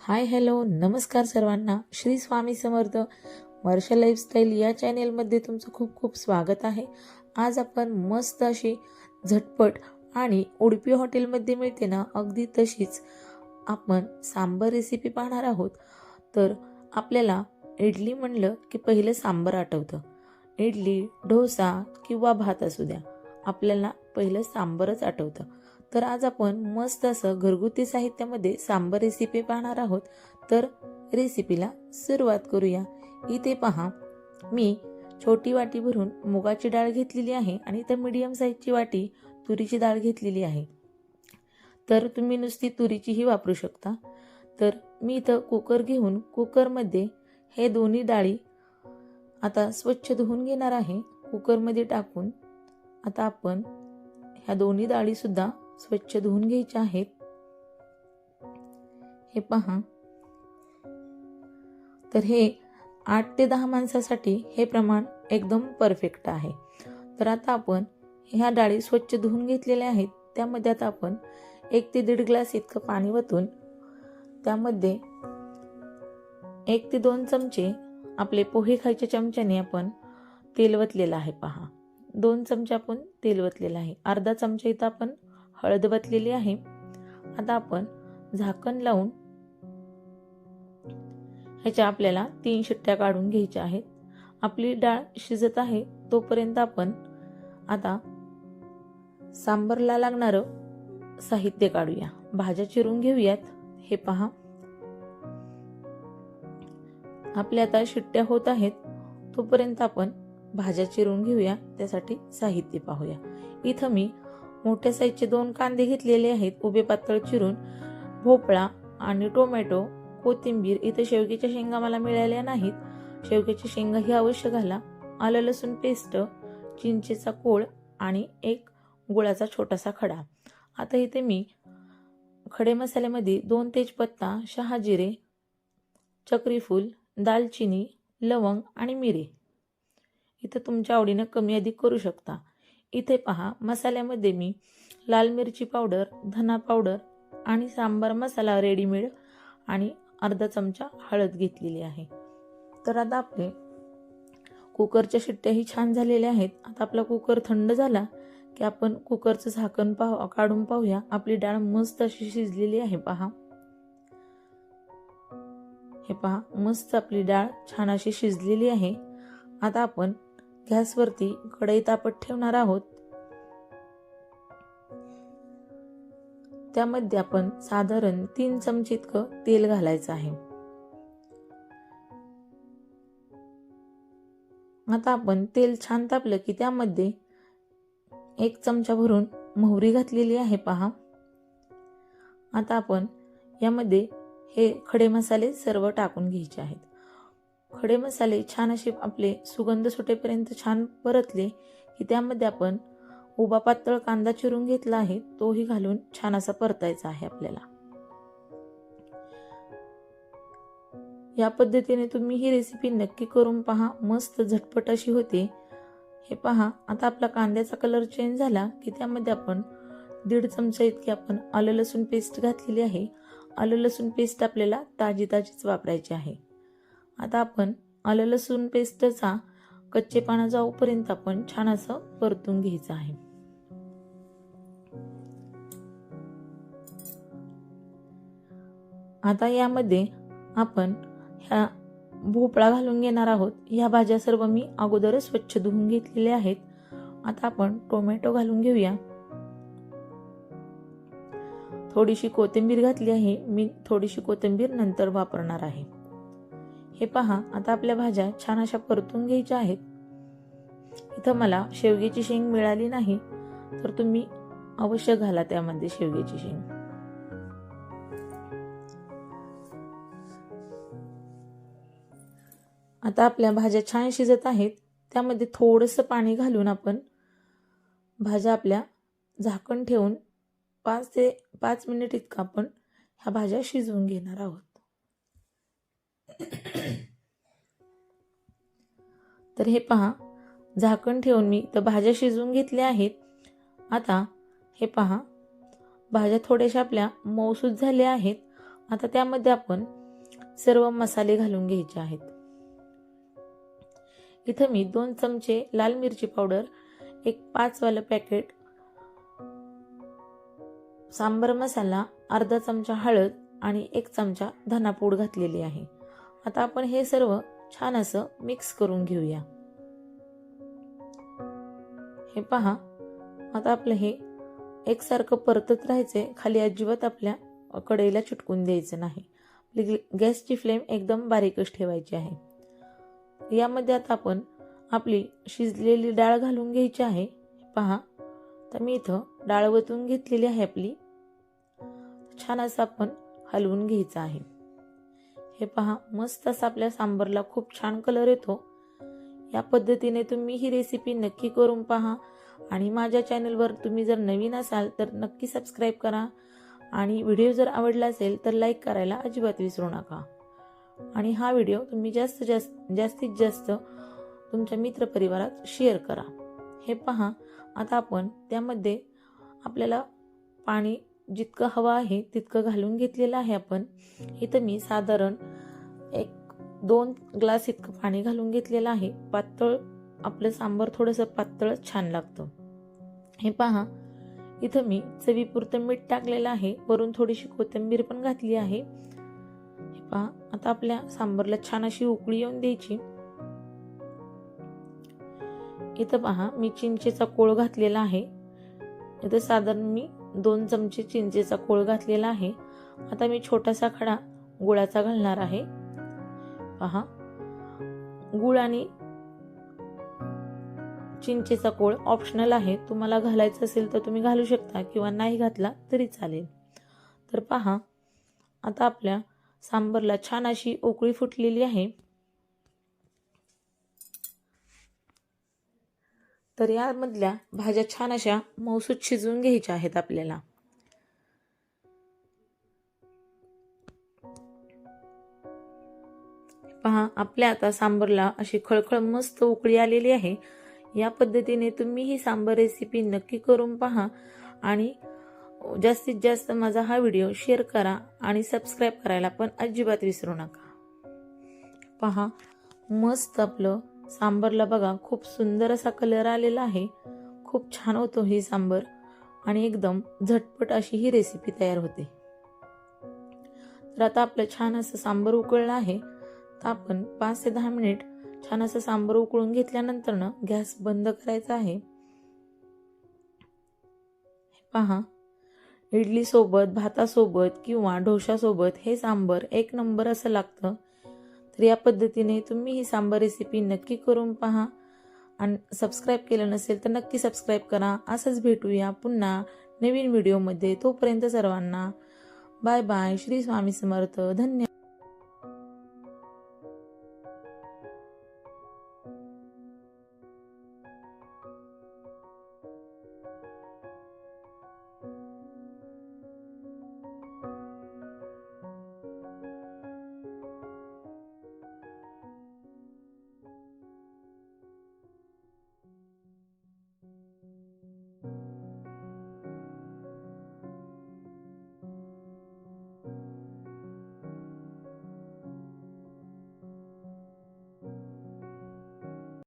Hi hello नमस्कार सर्वांना. श्री स्वामी समर्थ. वर्षा lifestyle या चॅनेलमध्ये तुमचं खूप खूप स्वागत आहे. आज आपण मस्त अशी झटपट आणि उडपी हॉटेलमध्ये मिळते ना अगदी तशीच आपण सांबर रेसिपी पाहणार आहोत. तर आपल्याला इडली म्हणलं की पहिलं सांबर आठवतं. इडली, डोसा किंवा भात असू द्या, आपल्याला पहिलं सांबरच आठवतं. तर आज आपण मस्त असं घरगुती साहित्यामध्ये सांबर रेसिपी पाहणार आहोत. तर रेसिपीला सुरुवात करूया. इथे पहा, मी छोटी वाटी भरून मुगाची डाळ घेतलेली आहे आणि इथं मीडियम साईजची वाटी तुरीची डाळ घेतलेली आहे. तर तुम्ही नुसती तुरीचीही वापरू शकता. तर मी इथं कुकर घेऊन कुकरमध्ये हे दोन्ही डाळी आता स्वच्छ धुवून घेणार आहे. कुकरमध्ये टाकून आता आपण ह्या दोन्ही डाळी सुद्धा स्वच्छ धुवून घ्यायच्या आहेत. हे पहा, तर हे 8 ते 10 माणसासाठी हे प्रमाण एकदम परफेक्ट आहे. तर आता आपण ह्या डाळी स्वच्छ धुवून घेतलेल्या आहेत. त्यामध्ये आता आपण 1 ते 1.5 ग्लास इतकं पाणी वतून त्यामध्ये 1 ते 2 चमचे आपले पोहे खायच्या चमच्याने आपण तेल वतलेलं आहे. पहा, 2 चमचे आपण तेल वतलेलं आहे. अर्धा चमचा इथं आपण हळद वतलेली आहे. आता आपण झाकण लावून ह्याच्या आपल्याला 3 शिट्ट्या काढून घ्यायच्या आहेत. आपली डाळ शिजत आहे तोपर्यंत आपण आता सांबरला लागणारं साहित्य काढूया. भाज्या चिरून घेऊयात. हे पहा, आपल्या आता शिट्ट्या होत आहेत तोपर्यंत आपण भाज्या चिरून घेऊया. त्यासाठी साहित्य पाहूया. इथं मी मोठ्या साईजचे 2 कांदे घेतलेले आहेत उभे पातळ चिरून, भोपळा आणि टोमॅटो, कोथिंबीर. इथे शेवग्याच्या शेंगा मला मिळाल्या नाहीत, शेवग्याच्या शेंगा ही अवश्य घाला. आलं लसूण पेस्ट, चिंचेचा कोळ आणि 1 गुळाचा छोटासा खडा. आता इथे मी खडे मसाल्यामध्ये 2 तेजपत्ता, शहाजिरे, चक्रीफूल, दालचिनी, लवंग आणि मिरे. इथं तुमच्या आवडीनं कमी अधिक करू शकता. इथे पहा, मसाल्यामध्ये मी लाल मिरची पावडर, धना पावडर आणि सांबार मसाला रेडीमेड आणि अर्धा चमचा हळद घेतलेली आहे. तर आता आपले कुकरच्या शिट्ट्याही छान झालेल्या आहेत. आता आपला कुकर थंड झाला की आपण कुकरचं झाकण काढून पाहूया. आपली डाळ मस्त अशी शिजलेली आहे. पहा, हे पहा, मस्त आपली डाळ छान अशी शिजलेली आहे. आता आपण गॅसवरती कढई तापत ठेवणार आहोत. त्यामध्ये आपण साधारण 3 चमचे इतकं तेल घालायचं आहे. आता आपण तेल छान तापलं की त्यामध्ये 1 चमचा भरून मोहरी घातलेली आहे. पहा, आता आपण यामध्ये हे खडे मसाले सर्व टाकून घ्यायचे आहेत. खडे मसाले छान असे आपले सुगंध सुटेपर्यंत छान परतले की त्यामध्ये आपण उभा पातळ कांदा चिरून घेतला आहे, तोही घालून छान असा परतायचा आहे आपल्याला. या पद्धतीने तुम्ही ही रेसिपी नक्की करून पहा, मस्त झटपट अशी होते. हे पहा, आता आपला कांद्याचा कलर चेंज झाला की त्यामध्ये आपण 1.5 चमचा इतकी आपण आलं लसूण पेस्ट घातलेली आहे. आलं लसूण पेस्ट आपल्याला ताजीच वापरायची आहे. आता आपण आलं लसूण पेस्टचा कच्चेपणा जाऊपर्यंत आपण छान असं परतून घ्यायचं आहे. आता यामध्ये आपण ह्या भोपळा घालून घेणार आहोत. ह्या भाज्या सर्व मी अगोदरच स्वच्छ धुवून घेतलेल्या आहेत. आता आपण टोमॅटो घालून घेऊया. थोडीशी कोथिंबीर घातली आहे. मी थोडीशी कोथिंबीर नंतर वापरणार आहे. हे पहा, आता आपल्या भाज्या छान अशा परतून घ्यायच्या आहेत. इथं मला शेवग्याची शेंग मिळाली नाही, तर तुम्ही अवश्य घाला त्यामध्ये शेवग्याची शेंग. आता आपल्या भाज्या छान शिजत आहेत. त्यामध्ये थोडंसं पाणी घालून आपण भाज्या आपल्या झाकण ठेवून 5 ते 5 मिनिट इतकं आपण ह्या भाज्या शिजवून घेणार आहोत. तर हे पहा, झाकण ठेवून मी तर भाज्या शिजवून घेतल्या आहेत. आता हे पहा, भाज्या थोड्याशा आपल्या मऊसूत झाल्या आहेत. आता त्यामध्ये आपण सर्व मसाले घालून घ्यायचे आहेत. इथं मी 2 चमचे लाल मिरची पावडर, एक 5 वालं पॅकेट सांबर मसाला, अर्धा चमचा हळद आणि 1 चमचा धनापूड घातलेली आहे. आता आपण हे सर्व छान असं मिक्स करून घेऊया. हे पहा, आता आपलं हे एकसारखं परतत राहायचंय. खाली अजिबात आपल्या कढईला चिटकून द्यायचं नाही. गॅसची फ्लेम एकदम बारीकच ठेवायची आहे. यामध्ये आता आपण आपली शिजलेली डाळ घालून घ्यायची आहे. पहा, तर मी इथं डाळ वतून घेतलेली आहे आपली. छान असं आपण हलवून घ्यायचं आहे. हे पहा, मस्त असं आपल्या सांबरला खूप छान कलर येतो. या पद्धतीने तुम्ही ही रेसिपी नक्की करून पहा आणि माझ्या चॅनलवर तुम्ही जर नवीन असाल तर नक्की सबस्क्राईब करा आणि व्हिडिओ जर आवडला असेल तर लाईक करायला अजिबात विसरू नका. आणि हा व्हिडिओ तुम्ही जास्तीत जास्त तुमच्या मित्रपरिवारात शेअर करा. हे पहा, आता आपण त्यामध्ये आपल्याला पाणी जितकं हवं आहे तितकं घालून घेतलेलं आहे. आपण इथं मी साधारण 1-2 ग्लास इतकं पाणी घालून घेतलेलं आहे. पातळ आपलं सांबर थोडंसं पातळ छान लागतं. हे पहा, इथं मी चवीपुरतं मीठ टाकलेलं आहे. वरून थोडीशी कोथिंबीर पण घातली आहे. हे पहा, आता आपल्या सांबरला छान अशी उकळी येऊन द्यायची. इथं पहा, मी चिंचेचा कोळ घातलेला आहे. इथं साधारण मी 2 चमचे चिंचेचा कोळ घातलेला आहे. आता मी छोटासा खडा गुळाचा घालणार आहे. पहा, गुळ आणि चिंचेचा कोळ ऑप्शनल आहे. तुम्हाला घालायचं असेल तर तुम्ही घालू शकता किंवा नाही घातला तरी चालेल. तर पहा, आता आपल्या सांबरला छान अशी उकळी फुटलेली आहे. तर यामधल्या भाज्या छान अशा मऊसूत शिजवून घ्यायच्या आहेत आपल्याला. पहा, आपल्या आता सांबरला अशी खळखळ मस्त उकळी आलेली आहे. या पद्धतीने तुम्ही ही सांबर रेसिपी नक्की करून पहा आणि जास्तीत जास्त माझा हा व्हिडिओ शेअर करा आणि सबस्क्राईब करायला पण अजिबात विसरू नका. पहा, मस्त आपलं सांबरला बघा खूप सुंदर असा कलर आलेला आहे. खूप छान होतो ही सांबर आणि एकदम झटपट अशी ही रेसिपी तयार होते. तर आता आपलं छान असं सांबर उकळलं आहे. तर आपण 5 ते 10 मिनिट छान असं सांबर उकळून घेतल्यानंतर गॅस बंद करायचा आहे. पहा, इडली सोबत, भातासोबत किंवा डोशासोबत हे सांबर एक नंबर असं लागतं. तर या पद्धतीने तुम्ही ही सांबर रेसिपी नक्की करून पहा आणि सबस्क्राईब केलं नसेल तर नक्की सबस्क्राईब करा. असंच भेटूया पुन्हा नवीन व्हिडिओमध्ये. तोपर्यंत सर्वांना बाय बाय. श्री स्वामी समर्थ. धन्यवाद.